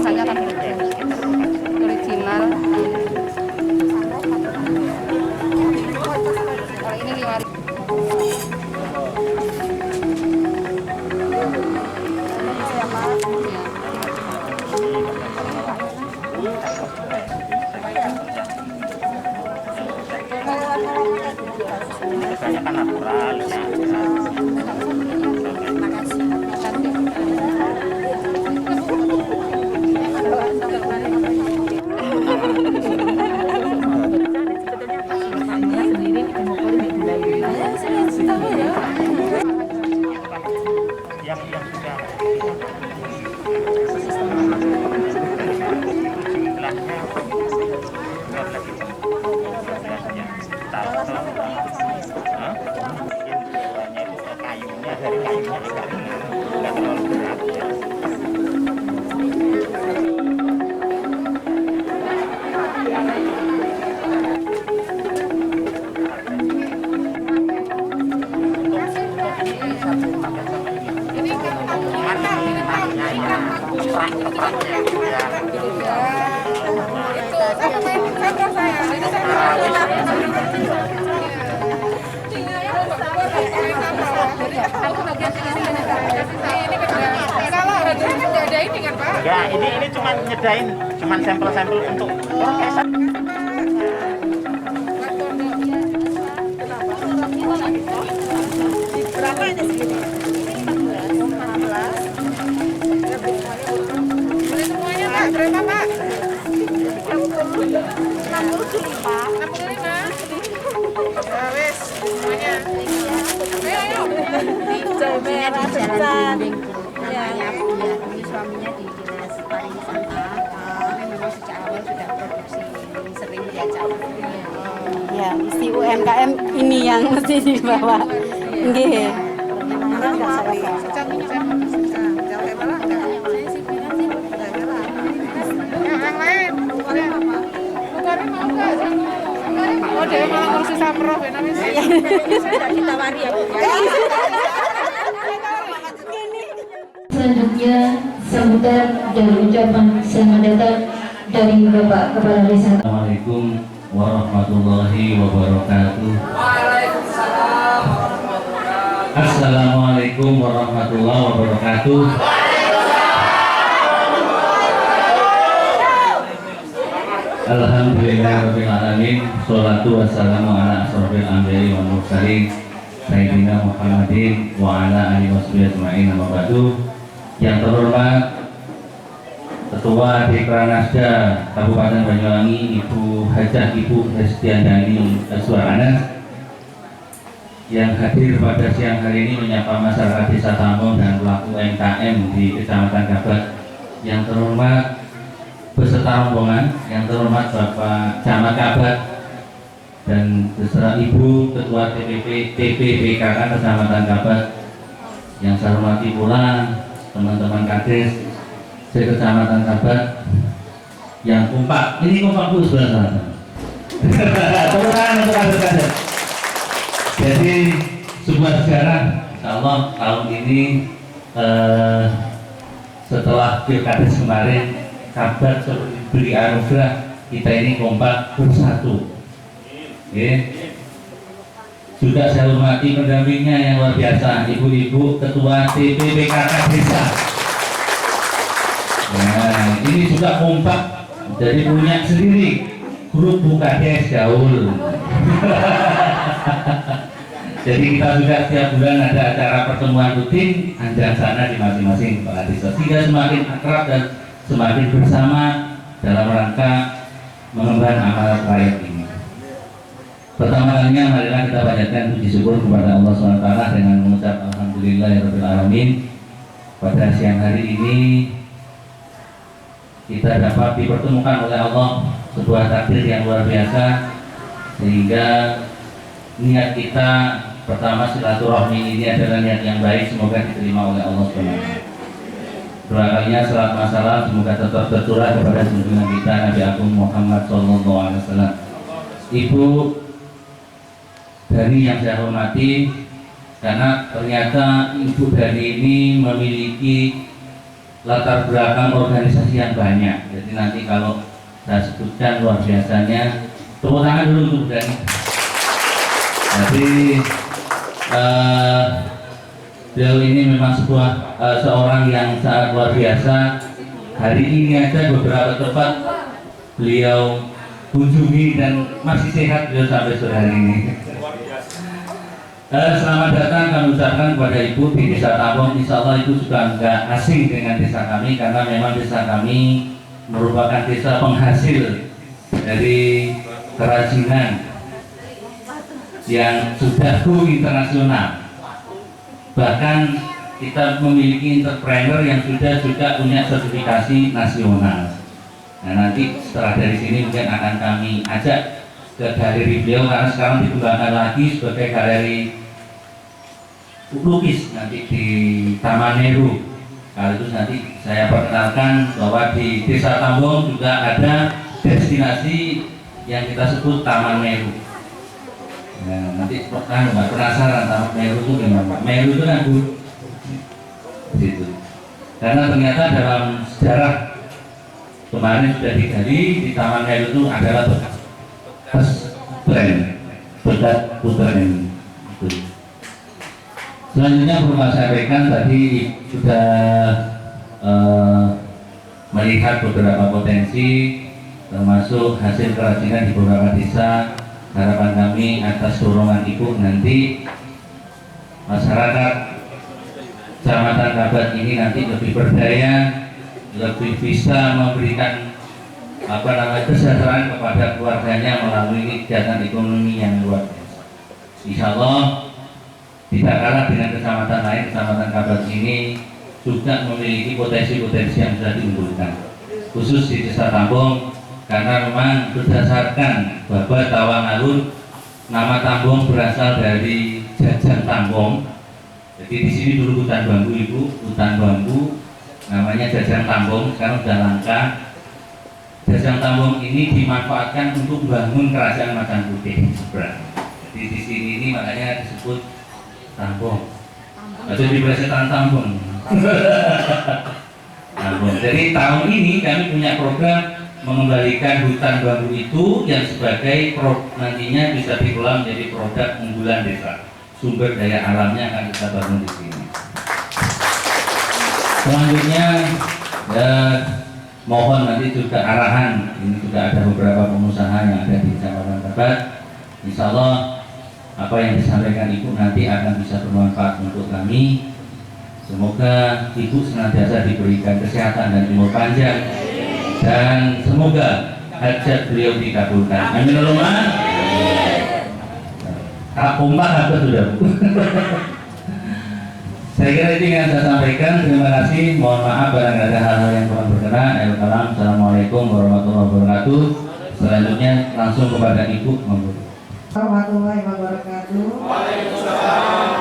rasanya kan original. Kalau ini 5.000. Rasanya kan natural ya. Yang sudah jumlahnya 12 ya. Tato kayunya dari kayunya enggak terlalu berat ya. Ya, ini cuma nyedain, cuma sampel-sampel untuk orkesan. Berapa ini segini? 16. Boleh semuanya Pak, berapa Pak? 65. Ya wes, semuanya. Ayo. Hijau merah depan. Namanya Buya, ini suaminya di Dinas Pariwisata. Kami memang sejak awal sudah produksi sering diajak. Ya, mesti UMKM ini yang mesti dibawa. Nggih. Bagaimana enggak salah. Yang lain. Oh, dia malah ngurusin samroh ya namanya. Ditawari ya, Bu. Selanjutnya sambutan dan ucapan selamat datang dari Bapak Kepala Desa. Assalamualaikum warahmatullahi wabarakatuh. Assalamualaikum warahmatullahi wabarakatuh. Alhamdulillahirabbil alamin. Sholatu wassalamu ala asrofil anbiya'i wal mursalin Sayyidina Muhammadin wa ala alihi washabihi ajma'in. Amma ba'du. Yang terhormat Ketua Dekranasda Kabupaten Banyuwangi Ibu Hajah Ibu Hestiandani Suaranas, yang hadir pada siang hari ini menyapa masyarakat Desa Tambon dan pelaku UMKM di Kecamatan Kabat. Yang terhormat beserta rombongan, yang terhormat Bapak Camat Kabat dan beserta Ibu Ketua TPPKK Kecamatan Kabat. Yang saya hormati pula teman-teman Kades Kecamatan Kabat yang kompak. Ini kompak Bu sebelah sana. Teman-teman untuk Kades. Jadi sebuah sejarah, insyaallah tahun ini setelah Pilkades kemarin Kabat seperti beri anugerah, kita ini kompak bersatu. Okay. Juga saya hormati pendampingnya yang luar biasa, ibu-ibu ketua TPPKK desa. Nah, ini juga kompak, jadi punya sendiri grup Bukades Gaul. Jadi kita juga setiap bulan ada acara pertemuan rutin anjang sana di masing-masing kepala desa, sehingga semakin akrab dan semakin bersama dalam rangka mengemban amal rakyat ini. Pertama kalinya marilah kita panjatkan puji syukur kepada Allah SWT dengan mengucap alhamdulillahirabbil alamin. Pada siang hari ini kita dapat dipertemukan oleh Allah, sebuah takdir yang luar biasa, sehingga niat kita pertama silaturahmi ini adalah niat yang baik, semoga diterima oleh Allah SWT. Doakannya salat masalah semoga tetap tercurah kepada junjungan kita Nabi Agung Muhammad SAW. Ibu Dani yang saya hormati, karena ternyata Ibu Dani ini memiliki latar belakang organisasi yang banyak. Jadi nanti kalau saya sebutkan luar biasanya, tepuk tangan dulu untuk Dani. Jadi beliau ini memang seorang yang sangat luar biasa. Hari ini aja beberapa tempat beliau kunjungi dan masih sehat beliau sampai sore hari ini. Selamat datang kami ucapkan kepada Ibu di Desa Tambong. Insya Allah Ibu sudah nggak asing dengan desa kami, karena memang desa kami merupakan desa penghasil dari kerajinan yang sudah go internasional. Bahkan kita memiliki entrepreneur yang sudah juga punya sertifikasi nasional. Nah, nanti setelah dari sini mungkin akan kami ajak ke galeri beliau, karena sekarang dikembangkan lagi sebagai galeri lukis nanti di Taman Meru. Kalau itu nanti saya perkenalkan bahwa di Desa Tambong juga ada destinasi yang kita sebut Taman Meru. Nah, nanti kan nggak penasaran Taman Meru itu gimana? Meru itu kan situ. Karena ternyata dalam sejarah kemarin sudah digali di Taman Meru itu adalah bekas putra ini. Selanjutnya perlu saya sampaikan tadi sudah melihat beberapa potensi termasuk hasil kerajinan di beberapa desa. Harapan kami atas dorongan Ibu nanti masyarakat Kecamatan Kabat ini nanti lebih berdaya, lebih bisa memberikan kesejahteraan kepada keluarganya melalui kegiatan ekonomi yang luar biasa. Insya Allah tidak kalah dengan kecamatan lain, Kecamatan Kabat ini juga memiliki potensi-potensi yang bisa diunggulkan, khusus di Desa Tambong, karena memang berdasarkan babat tawang alun, nama Tambong berasal dari jajan Tambong. Jadi di sini dulu hutan bambu Ibu, hutan bambu namanya jajan Tambong, sekarang sudah langka. Jajan Tambong ini dimanfaatkan untuk membangun kerajaan Macan Putih seberang. Jadi di sini ini makanya disebut Tambong. Atau di Plesetan Tambong. Tambong. Jadi tahun ini kami punya program mengembalikan hutan bambu itu yang sebagai nantinya bisa dikelola menjadi produk unggulan desa. Sumber daya alamnya akan kita bangun di sini. Selanjutnya mohon nanti juga arahan. Ini juga ada beberapa pengusaha yang ada di Kecamatan Kabat. Insya Allah apa yang disampaikan Ibu nanti akan bisa bermanfaat untuk kami. Semoga Ibu senantiasa diberikan kesehatan dan umur panjang, dan semoga hajat beliau dikabulkan. Amin Allahumma. Tak pompa apa sudah Bu. Saya kira itu yang saya sampaikan. Terima kasih. Mohon maaf barang ada hal-hal yang kurang berkenan. Assalamualaikum warahmatullahi wabarakatuh. Selanjutnya langsung kepada Ibu. Warahmatullahi wabarakatuh. Waalaikumsalam.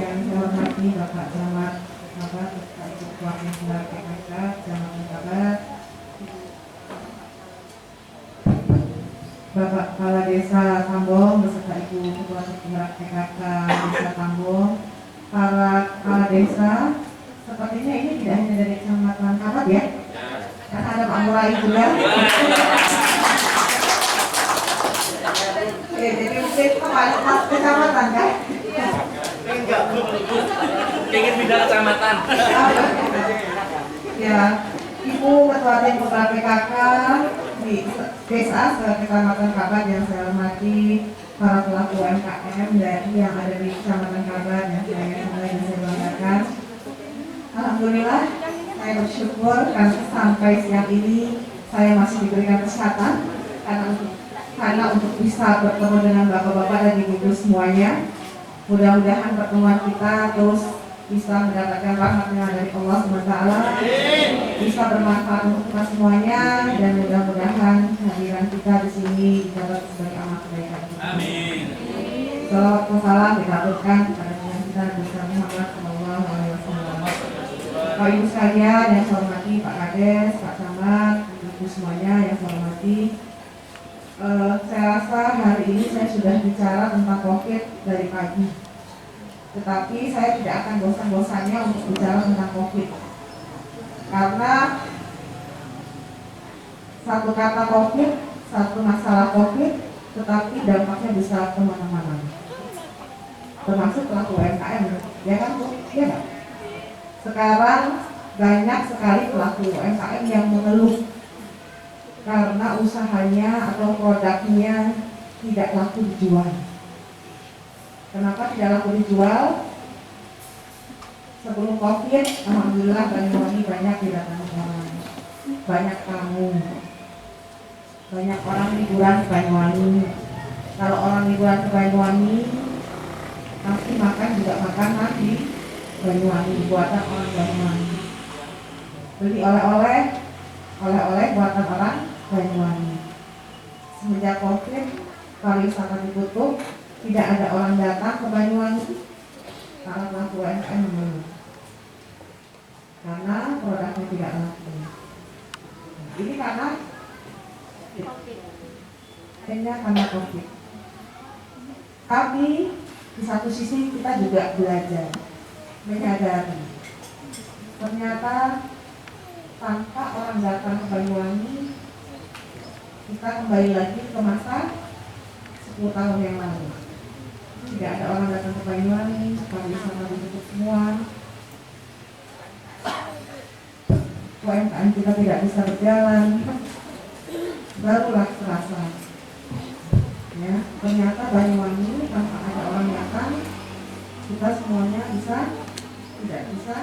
Yang saya hormati Bapak Camat Kabat, Pak Ketua Pimpinan PKK Kecamatan Kabat, Bapak Kepala Desa Tambong beserta Ibu Ketua Pimpinan PKK Desa Tambong, para kepala desa. Sepertinya ini tidak hanya dari Kecamatan Kabat ya, karena ada Pak Murai juga. Jadi mungkin kepala kecamatan kan? Enggak, pengen pindah kecamatan. Ya, Ibu Ketua Tim Kepala PKK di desa Kecamatan Kabat yang saya hormati, para pelaku UMKM dan yang ada di Kecamatan Kabat yang saya banggakan. Alhamdulillah, saya bersyukur karena sampai siang ini saya masih diberikan kesehatan karena untuk bisa bertemu dengan bapak-bapak dan ibu-ibu semuanya. Mudah-mudahan pertemuan kita terus bisa mendapatkan rahmatnya dari Allah SWT, bisa bermanfaat untuk kita semuanya, dan mudah-mudahan hadiran kita di sini dapat sebagai amal kebaikan kita. Amin. Salawat dan salam dikabulkan kepada Tuhan kita Nabi Muhammad SAW. Bapak Ibu sekalian yang saya hormati, Pak Kades, Pak Camat, ibu semuanya yang saya hormati. Saya rasa hari ini saya sudah bicara tentang COVID dari pagi, tetapi saya tidak akan bosan-bosannya untuk bicara tentang COVID. Karena satu kata COVID, satu masalah COVID, tetapi dampaknya bisa kemana-mana, termasuk pelaku UMKM, ya kan Bu? Ya kan? Sekarang banyak sekali pelaku UMKM yang mengeluh karena usahanya atau produknya tidak laku dijual. Kenapa tidak laku dijual? Sebelum COVID, alhamdulillah Banyuwangi banyak didatangi orang, banyak tamu, banyak orang liburan ke Banyuwangi. Kalau orang liburan ke Banyuwangi, pasti makan juga makanan di Banyuwangi, buatan orang Banyuwangi. Beli oleh-oleh buatan orang Banyuwangi. Semenjak COVID, pariwisata ditutup, tidak ada orang datang ke Banyuwangi. Para pelaku UMKM mengeluh karena produknya tidak laku. Ini karena COVID. Tapi di satu sisi kita juga belajar, menyadari ternyata tanpa orang datang ke Banyuwangi, kita kembali lagi ke masa 10 tahun yang lalu. Tidak ada orang datang ke Banyuwangi, pariwisata ditutup semua, UMKM kita tidak bisa berjalan, barulah terasa. Ya, ternyata Banyuwangi tanpa ada orang datang, kita semuanya tidak bisa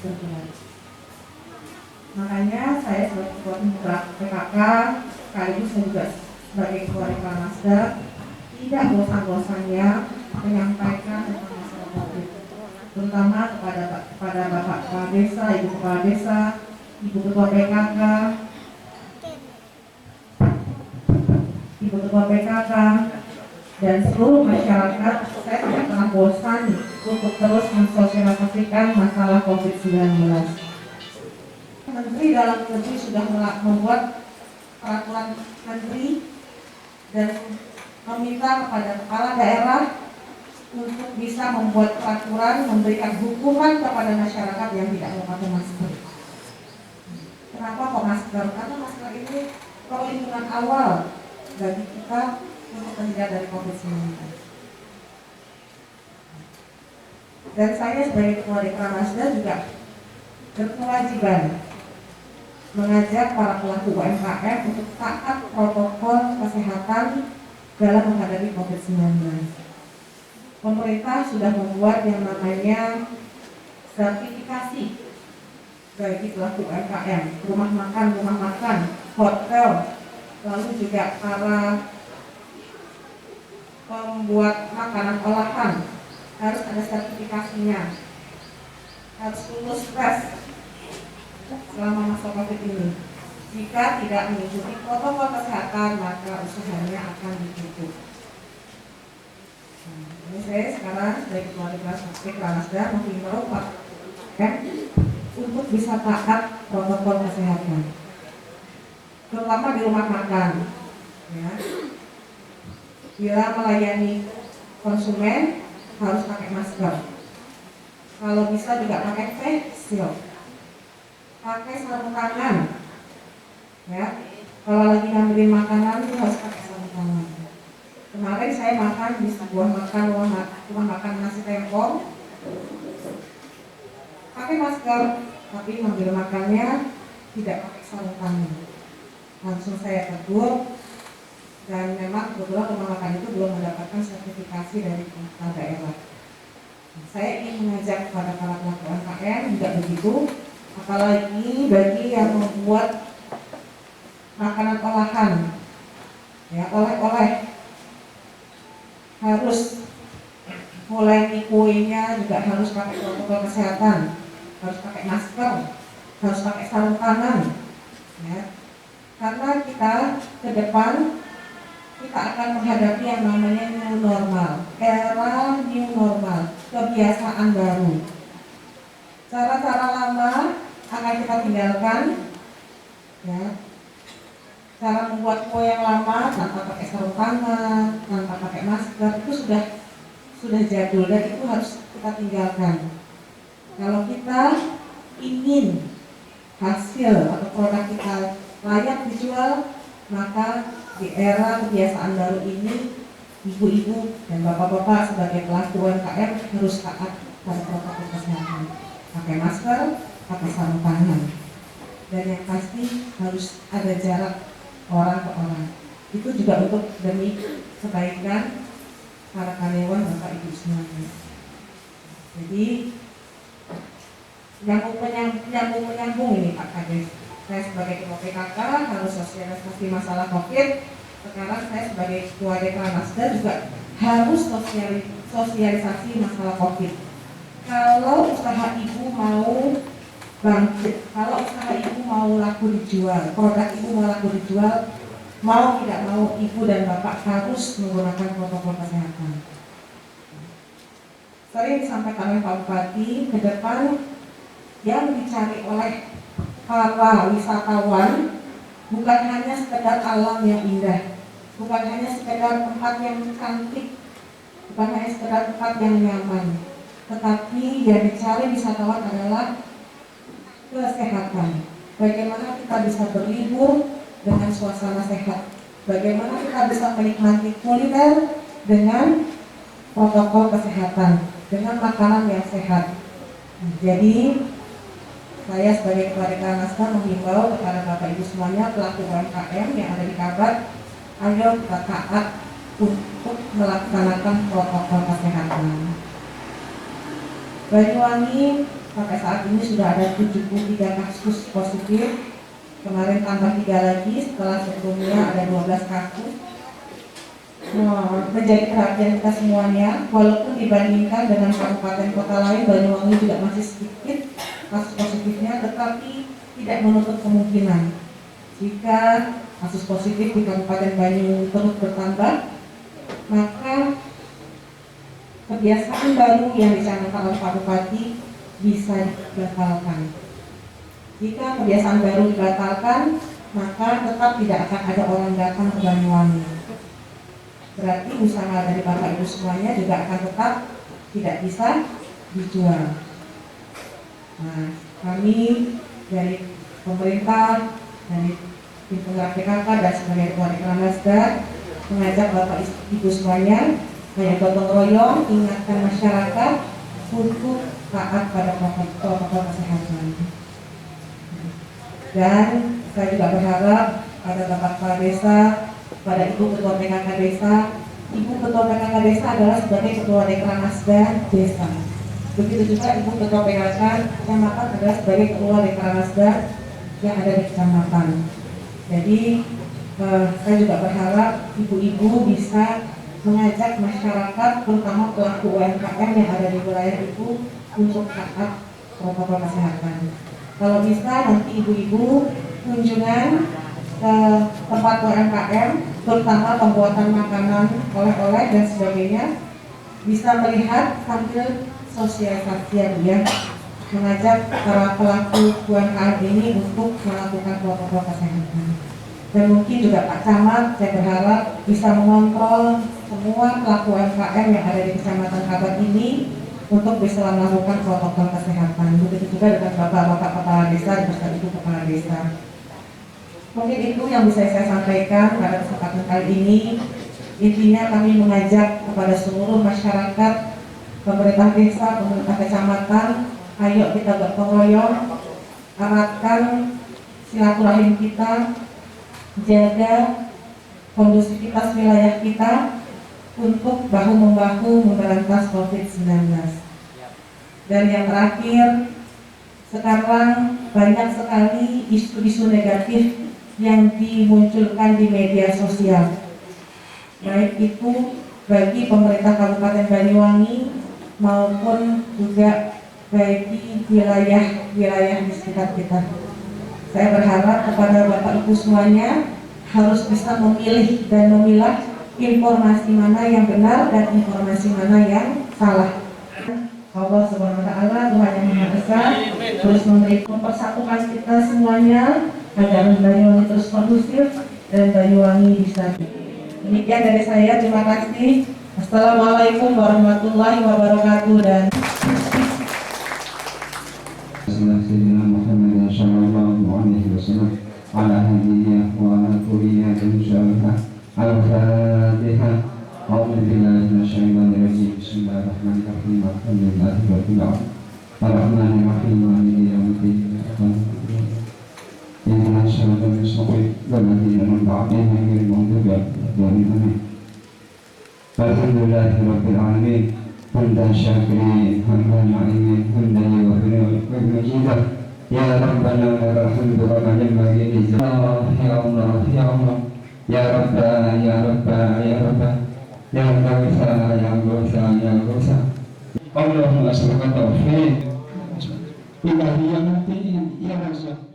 bergerak. Makanya saya sebagai ketua PKK, sekaligus saya juga sebagai ketua Reklamasta, tidak bosan-bosannya menyampaikan tentang masalah COVID, terutama kepada Bapak Kepala Desa, Ibu Kepala Desa, Ibu Ketua PKK, dan seluruh masyarakat. Saya tidak pernah bosan untuk terus mensosialisasikan masalah COVID-19. Menteri Dalam Negeri sudah membuat peraturan menteri dan meminta kepada kepala daerah untuk bisa membuat peraturan memberikan hukuman kepada masyarakat yang tidak memakai masker. Kenapa kok masker? Karena masker ini perlindungan awal bagi kita untuk terhindar dari COVID-19. Dan saya sebagai ketua Reklamasta juga berkewajiban mengajak para pelaku UMKM untuk taat protokol kesehatan dalam menghadapi COVID-19. Pemerintah sudah membuat yang namanya sertifikasi bagi pelaku UMKM, rumah makan, hotel, lalu juga para pembuat makanan olahan harus ada sertifikasinya, harus lulus tes selama masa COVID ini. Jika tidak mengikuti protokol kesehatan, maka usahanya akan ditutup. Ini saya sekarang sebagai ketua Reklamasta menghimbau Pak untuk bisa taat protokol kesehatan, terutama di rumah makan. Ya. Bila melayani konsumen harus pakai masker. Kalau bisa juga pakai face shield, pakai sarung tangan. Ya, kalau lagi ngambilin makanan itu harus pakai sarung tangan. Kemarin saya makan di sebuah rumah makan nasi tempong, pakai masker, tapi ngambil makannya tidak pakai sarung tangan. Langsung saya tegur, dan memang kebetulan rumah makan itu belum mendapatkan sertifikasi dari pemerintah daerah. Saya ingin mengajak kepada para pelaku UMKM juga begitu, apalagi bagi yang membuat makanan olahan, ya, oleh-oleh, harus mulai kuenya juga harus pakai protokol kesehatan, harus pakai masker, harus pakai sarung tangan, ya. Karena kita ke depan kita akan menghadapi yang namanya new normal, era new normal, kebiasaan baru. Cara-cara lama akan kita tinggalkan, ya. Cara membuat kue yang lama tanpa pakai sarung tangan, tanpa pakai masker itu sudah jadul dan itu harus kita tinggalkan. Kalau kita ingin hasil atau produk kita layak dijual, maka di era kebiasaan baru ini ibu-ibu dan bapak-bapak sebagai pelaku UMKM harus taat pada protokol kesehatan, pakai masker, pakai sarung tangan, dan yang pasti harus ada jarak orang ke orang. Itu juga untuk demi kebaikan para karyawan bapak ibu semuanya. Jadi nyambung ini Pak Kades. Saya sebagai ketua PKK harus sosialisasi masalah COVID. Sekarang saya sebagai ketua Dekranasda juga harus sosialisasi masalah COVID. Kalau usaha ibu mau bangkit, kalau usaha ibu mau laku dijual, produk ibu mau laku dijual, mau tidak mau ibu dan bapak harus menggunakan protokol kesehatan. Sering disampaikan oleh Pak Bupati, ke depan yang dicari oleh para wisatawan bukan hanya sekedar alam yang indah, bukan hanya sekedar tempat yang cantik, bukan hanya sekedar tempat yang nyaman, tetapi yang dicari wisatawan adalah kesehatan. Bagaimana kita bisa berlibur dengan suasana sehat, bagaimana kita bisa menikmati kuliner dengan protokol kesehatan, dengan makanan yang sehat. Jadi saya sebagai ketua Dekranasda menghimbau kepada Bapak Ibu semuanya pelaku UMKM yang ada di Kabat, ayo kita taat untuk melaksanakan protokol kesehatan. Banyuwangi sampai saat ini sudah ada 73 kasus positif. Kemarin tambah 3 lagi setelah sebelumnya ada 12 kasus. Menjadi perhatian kita semuanya, walaupun dibandingkan dengan kabupaten kota lain, Banyuwangi juga masih sedikit kasus positifnya, tetapi tidak menutup kemungkinan jika kasus positif di Kabupaten Banyuwangi terus bertambah, maka kebiasaan baru yang dicanangkan oleh Pak Bupati bisa dibatalkan. Jika kebiasaan baru dibatalkan, maka tetap tidak akan ada orang datang ke Banyuwangi. Berarti usaha dari Bapak Ibu semuanya juga akan tetap tidak bisa dijual. Nah, kami dari pemerintah, dari tim penggerak PKK dan sebagai ketua Dekranasda mengajak Bapak Ibu semuanya kayak gotong royong ingatkan masyarakat untuk taat pada protokol kesehatan. Dan saya juga berharap pada Bapak Kepala Desa, pada Ibu Ketua PKK Desa. Ibu Ketua PKK Desa adalah sebagai Ketua Dekranasda Desa. Begitu juga Ibu Ketua PKK Kecamatan adalah sebagai Ketua Dekranasda yang ada di kecamatan. Jadi saya juga berharap ibu-ibu bisa mengajak masyarakat, terutama pelaku UMKM yang ada di wilayah itu untuk taat protokol kesehatan. Kalau bisa nanti ibu-ibu kunjungan ke tempat UMKM, terutama pembuatan makanan, oleh-oleh dan sebagainya, bisa melihat sambil sosialisasi ya, mengajak para pelaku UMKM ini untuk melakukan protokol kesehatan. Dan mungkin juga Pak Camat, saya berharap bisa mengontrol semua pelaku UMKM yang ada di Kecamatan Kabat ini untuk bisa melakukan protokol kesehatan. Begitu juga dengan Bapak-Bapak Kepala Desa dan beserta Ibu Kepala Desa. Mungkin itu yang bisa saya sampaikan pada kesempatan kali ini. Intinya kami mengajak kepada seluruh masyarakat, pemerintah desa, pemerintah kecamatan, ayo kita gotong royong, eratkan silaturahim kita, jaga kondusivitas wilayah kita untuk bahu-membahu memberantas COVID-19. Dan yang terakhir, sekarang banyak sekali isu-isu negatif yang dimunculkan di media sosial, baik itu bagi pemerintah Kabupaten Banyuwangi maupun juga bagi wilayah-wilayah di sekitar kita. Saya berharap kepada Bapak Ibu semuanya harus bisa memilih dan memilah informasi mana yang benar dan informasi mana yang salah. Allah Subhanahu wa Ta'ala, Tuhan yang Maha Esa, terus mempersatukan kita semuanya agar Banyuwangi terus kondusif dan Banyuwangi bisa. Demikian dari saya, terima kasih. Assalamualaikum warahmatullahi wabarakatuh. Dan Muhammad عليه وسلم على هديه وعلى كلية شرفة الفاتحة. أعوذ بالله من الشيطان الرجيم. بسم الله الرحمن الرحيم. الحمد لله رب العالمين الرحمن الرحيم مالك يوم الدين. إهدنا الصراط المستقيم والذين أنعمت عليهم غير المغضوب عليهم. الحمد لله رب العالمين حمدا شاكرين حمدا نعيمين حمدا يغفر مجيدا. يا ربنا لك الحمد كما ينبغي لجلال يا الله يا الله يا رب يا رب يا رب يا غوثا يا غوثا يا غوثا. اللهم أسألك التوفيق إلهي يا متين يا رزاق.